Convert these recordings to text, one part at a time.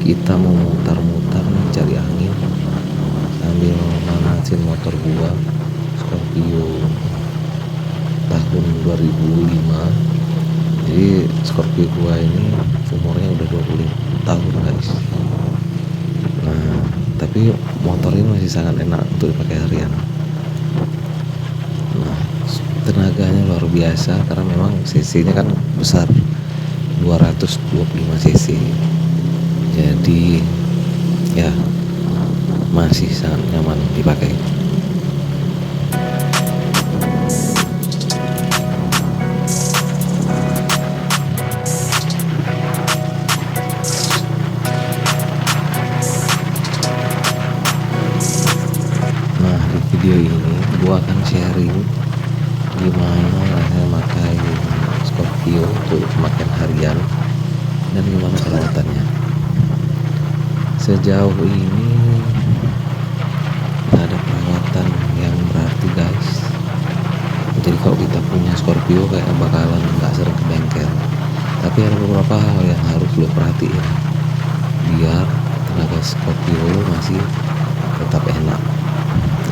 kita mau mutar-mutar nih cari angin sambil manasin motor gua Scorpio tahun 2005. Jadi Scorpio gua ini umurnya udah 25 tahun guys. Nah tapi motor ini masih sangat enak untuk dipakai harian. Nah tenaganya luar biasa karena memang cc nya kan besar, 225 cc. Jadi ya masih sangat nyaman dipakai. Nah di video ini gua akan sharing gimana rasanya pakai Scorpio untuk pemakaian harian dan gimana perawatannya. Sejauh ini gak ada perawatan yang berarti guys. Jadi kalau kita punya Scorpio kayak bakalan gak sering ke bengkel, tapi ada beberapa hal yang harus lo perhatiin biar tenaga Scorpio lo masih tetap enak.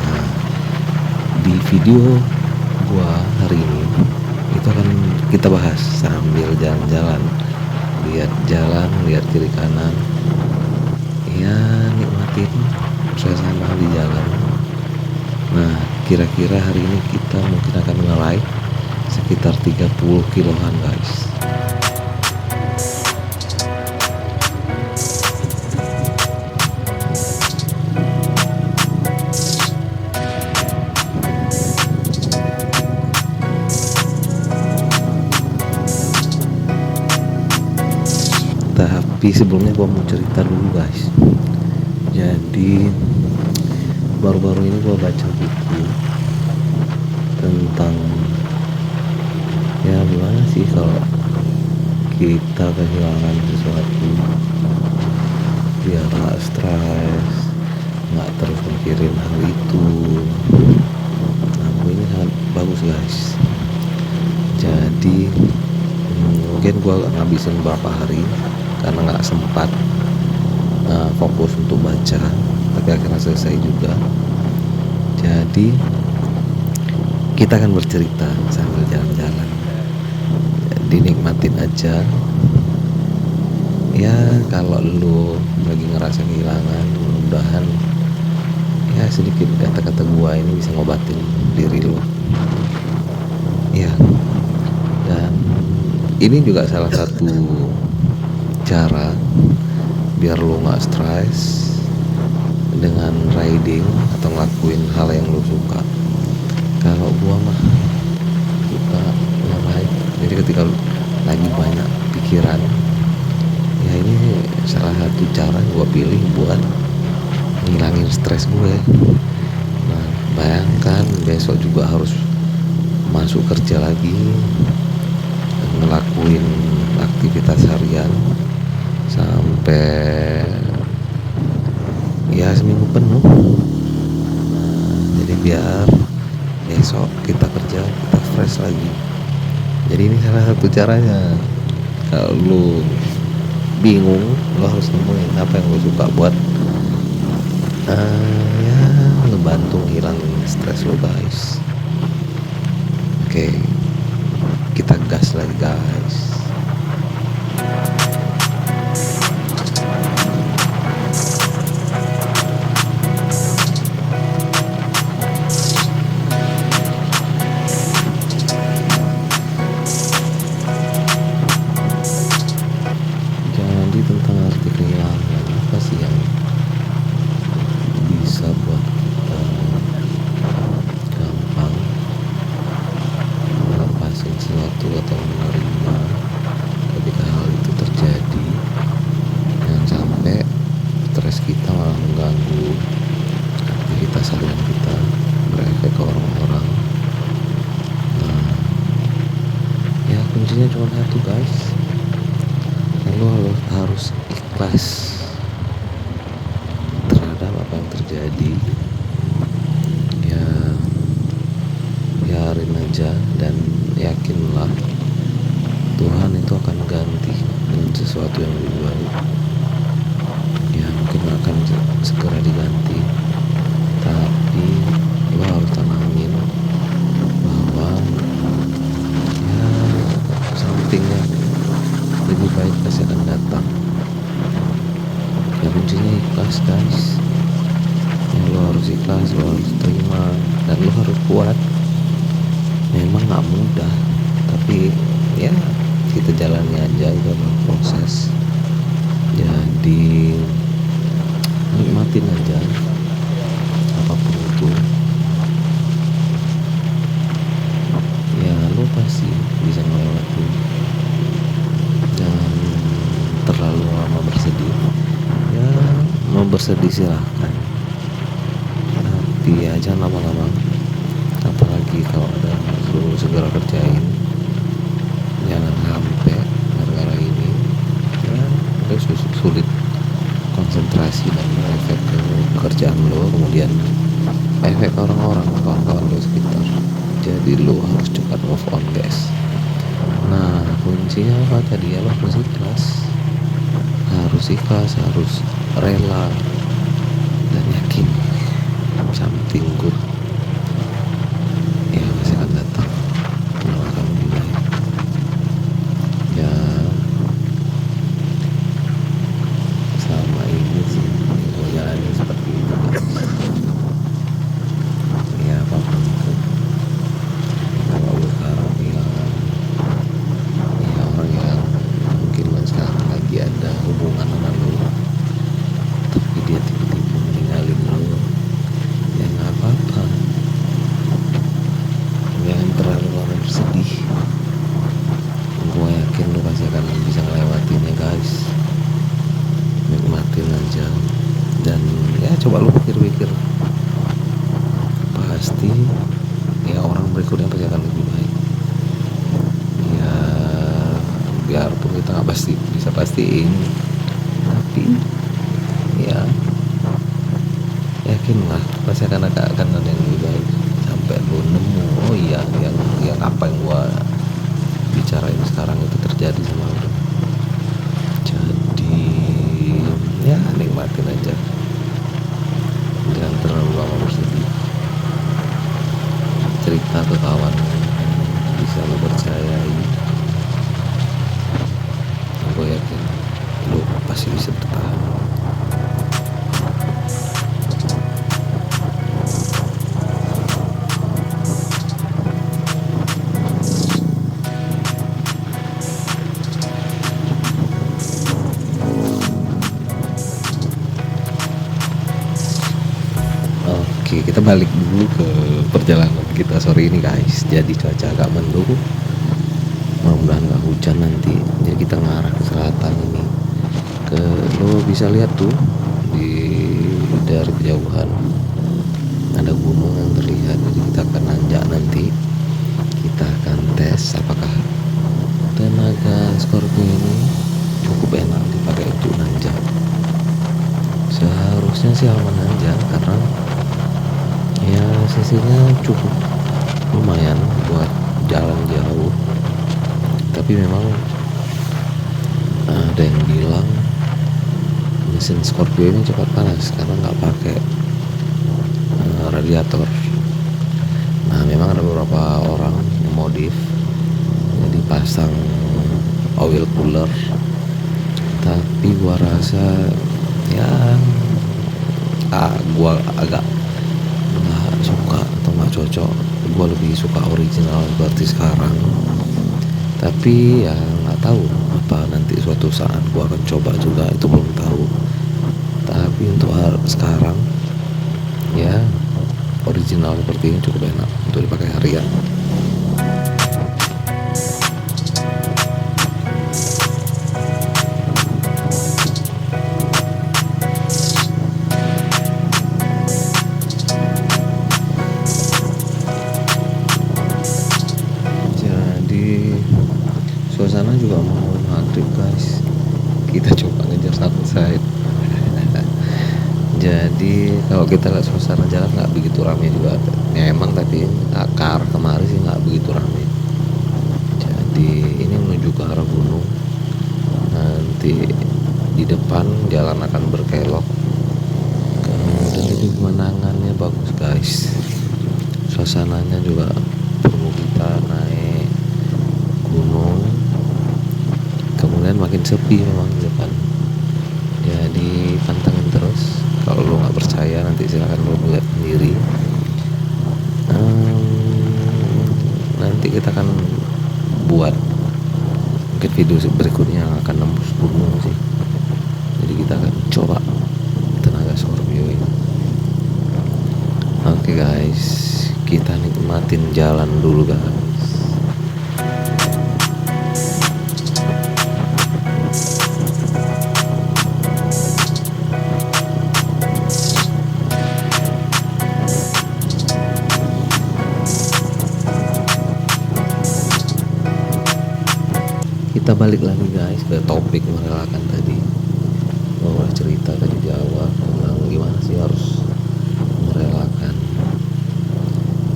Nah di video gua hari ini itu akan kita bahas sambil jalan-jalan, lihat jalan, lihat kiri kanan, ya nikmatin suasana di jalan. Nah kira-kira hari ini kita mungkin akan nge-ride sekitar 30 kiloan guys. Tapi sebelumnya gua mau cerita dulu guys. Jadi baru-baru ini gua baca buku tentang ya gimana sih kalau kita kehilangan sesuatu biar gak stres, gak terus mikirin hal itu. Nah buku ini sangat bagus guys. Jadi mungkin gua ngabisin beberapa hari karena nggak sempat fokus untuk baca, tapi akhirnya selesai juga. Jadi kita akan bercerita sambil jalan-jalan, jadi nikmatin aja ya. Kalau lu lagi ngerasa kehilangan, mudah-mudahan ya sedikit kata-kata gua ini bisa ngobatin diri lu ya. Dan ini juga salah satu cara biar lo nggak stres dengan riding atau ngelakuin hal yang lo suka. Kalau gua mah suka nge-ride, jadi ketika lagi banyak pikiran ya ini salah satu cara gua pilih buat ngilangin stres gue. Nah bayangkan besok juga harus masuk kerja lagi, ngelakuin aktivitas harian sampai ya seminggu penuh. Jadi biar besok kita kerja kita fresh lagi. Jadi ini salah satu caranya. Kalau lu bingung, lu harus nemuin apa yang lu suka buat ya ngebantu ngilangin stres lu guys. Oke, kita gas lagi guys. Jadi tentang arti kehilangan, apa sih yang bisa buat kita gampang melepasin sesuatu atau menerima ketika hal itu terjadi? Jangan sampai stres kita malah mengganggu aktivitas harian kita, berefek ke orang-orang. Nah ya kuncinya cuma satu guys, lo harus ikhlas terhadap apa yang terjadi. Ya biarin aja dan yakinlah Tuhan itu akan ganti dengan sesuatu yang lebih baik. segera diganti. Tapi lo harus tanamin bahwa ya somethingnya lebih baik pasti akan datang. Ya kuncinya ikhlas guys. Ya lo harus ikhlas, lo harus terima, dan lo harus kuat. Memang nggak mudah, tapi ya kita jalani aja, itu adalah proses. Jadi nikmatin aja apapun itu. Ya lo pasti bisa melewati. Jangan terlalu lama bersedih. Ya mau bersedih silahkan, tapi ya jangan lama-lama. Apalagi kalau ada yang harus lo segera kerjain, jangan sampai gara-gara ini ya lo sulit konsentrasi dan efek ke pekerjaan lo, kemudian efek orang-orang, kawan-kawan lo sekitar. Jadi lo harus cepat move on guys. Nah kuncinya apa tadi ya? Lo harus ikhlas, harus rela dan yakin something good ya masih akan datang, yang akan lebih baik. Ya selama ini sih gue jalani seperti itu guys. Ya apapun itu, kalau gue sekarang kehilangan ya orang yang mungkin lo sekarang lagi ada hubungan sama lo, tapi dia tiba-tiba meninggalin lo, ya nggak apa-apa. Jangan terlalu lama bersedih. Gue yakin lo pasti akan bisa ngelewatinnya guys. Nikmatin aja, dan ya coba lo pikir-pikir, pasti ya orang berikutnya pasti akan lebih baik. Ya biarpun kita nggak pasti bisa pastiin, tapi ya yakinlah pasti akan ada yang lebih baik. Sampai lo nemu, oh iya, yang apa yang gua bicarain sekarang itu terjadi sama lo. Jadi ya nikmatin aja, jangan terlalu lama bersedih. Cerita ke kawan bisa lo percayai, gue yakin lo pasti bisa bertahan. Oke, kita balik dulu ke perjalanan kita sore ini guys. Jadi cuaca agak mendung, mudah-mudahan gak hujan nanti. Jadi kita ngarah ke selatan ini. Lo bisa lihat tuh dari kejauhan ada gunung yang terlihat. Jadi kita akan nanjak nanti. Kita akan tes apakah tenaga Scorpio ini cukup enak dipakai untuk nanjak. Seharusnya sih aman aja, karena ya sisinya cukup lumayan buat jalan jauh. Tapi memang ada yang bilang mesin Scorpio ini cepat panas karena nggak pakai radiator. Nah memang ada beberapa orang modif jadi pasang oil cooler, tapi gua rasa ya gua agak nggak suka atau nggak cocok. Gua lebih suka original seperti sekarang, tapi ya nggak tahu apa nanti suatu saat gua akan coba juga, itu belum tahu. Tapi untuk sekarang ya original seperti ini cukup enak untuk dipakai harian. Jadi suasana juga mau maghrib guys, kita coba ngejar sunset. Jadi kalau kita lihat suasana jalan nggak begitu ramai juga ya, emang, tapi ke arah kemari sih nggak begitu ramai. Jadi ini menuju ke arah gunung. Nanti di depan jalan akan berkelok, pemandangannya bagus guys, suasananya juga perlu kita naik gunung, kemudian makin sepi memang di depan. Jadi pantengin terus, kalau lo nggak percaya nanti silahkan lo lihat sendiri. Nanti kita akan buat mungkin video berikutnya akan nembus gunung sih, jadi kita akan coba tenaga Scorpio ini. Oke guys, kita nikmatin jalan dulu guys. Kita balik lagi guys ke topik merelakan tadi. Udah cerita tadi di awal tentang gimana sih harus merelakan.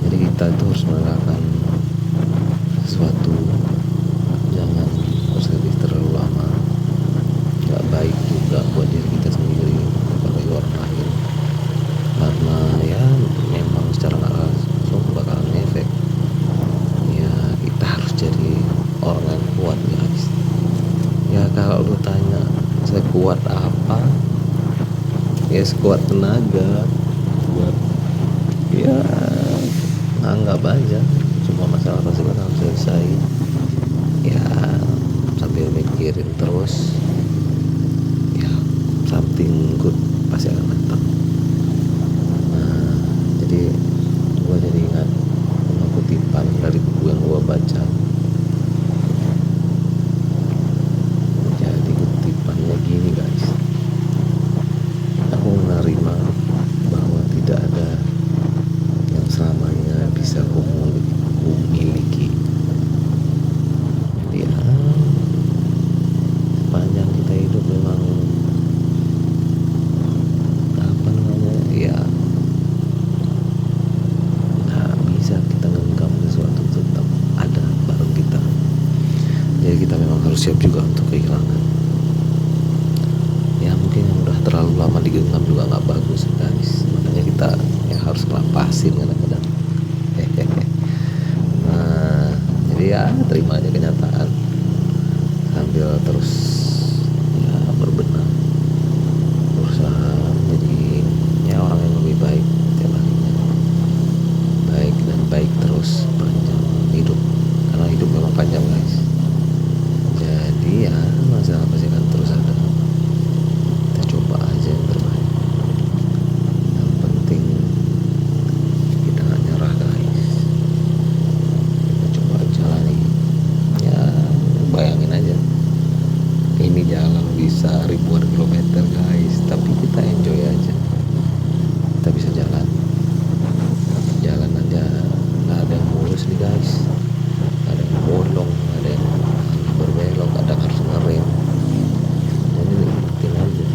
Jadi kita itu harus merelakan sesuatu, jangan bersedih terlalu lama, nggak baik juga buat diri kita sendiri apalagi orang lain, karena ya memang secara nggak langsung bakal ngefek. Ya kita harus jadi orang yang kuat guys. Ya kalau lu tanya saya kuat apa, ya sekuat tenaga buat ya anggap aja semua masalah pasti bakal selesai. Ya sambil mikirin terus, ya something good pasti akan datang. Nah jadi gua jadi ingat sama kutipan dari buku yang gua baca. Gini guys, aku menerima bahwa tidak ada yang selamanya bisa kumiliki. Jadi ya sepanjang kita hidup memang apa namanya ya nggak bisa kita genggam sesuatu, tetap ada bareng kita. Jadi kita memang harus siap juga untuk kehilangan. Ya mungkin yang udah terlalu lama digenggam juga nggak bagus guys, makanya kita ya harus ngelapasin kadang-kadang. Nah jadi ya terima aja kenyataan sambil terus ya berbenah, berusaha menjadi ya orang yang lebih baik tiap harinya, baik dan baik terus panjang hidup, karena hidup memang panjang guys. Jadi ya masalah pasti akan terus ada, coba aja yang terbaik. Yang penting kita gak nyerah guys, kita coba jalani. Ya bayangin aja, ini jalan bisa ribuan kilometer guys, tapi kita enjoy aja. Kita bisa jalan aja, gak ada yang mulus nih guys, gak ada yang bolong, gak ada yang berbelok, ada yang harus ngerem. Jadi nikmatin aja.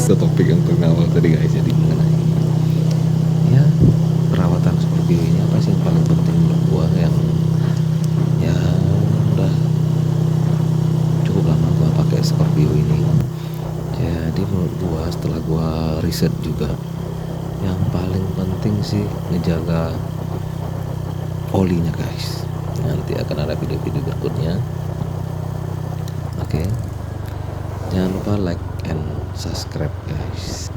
Ke topik yang awal tadi guys, jadi mengenai ya perawatan Scorpio ini apa sih yang paling penting menurut gua, yang ya udah cukup lama gua pakai Scorpio ini. Jadi menurut gua setelah gua riset juga, yang paling penting sih ngejaga olinya guys. Nanti akan ada video-video berikutnya. Oke, jangan lupa like and subscribe guys.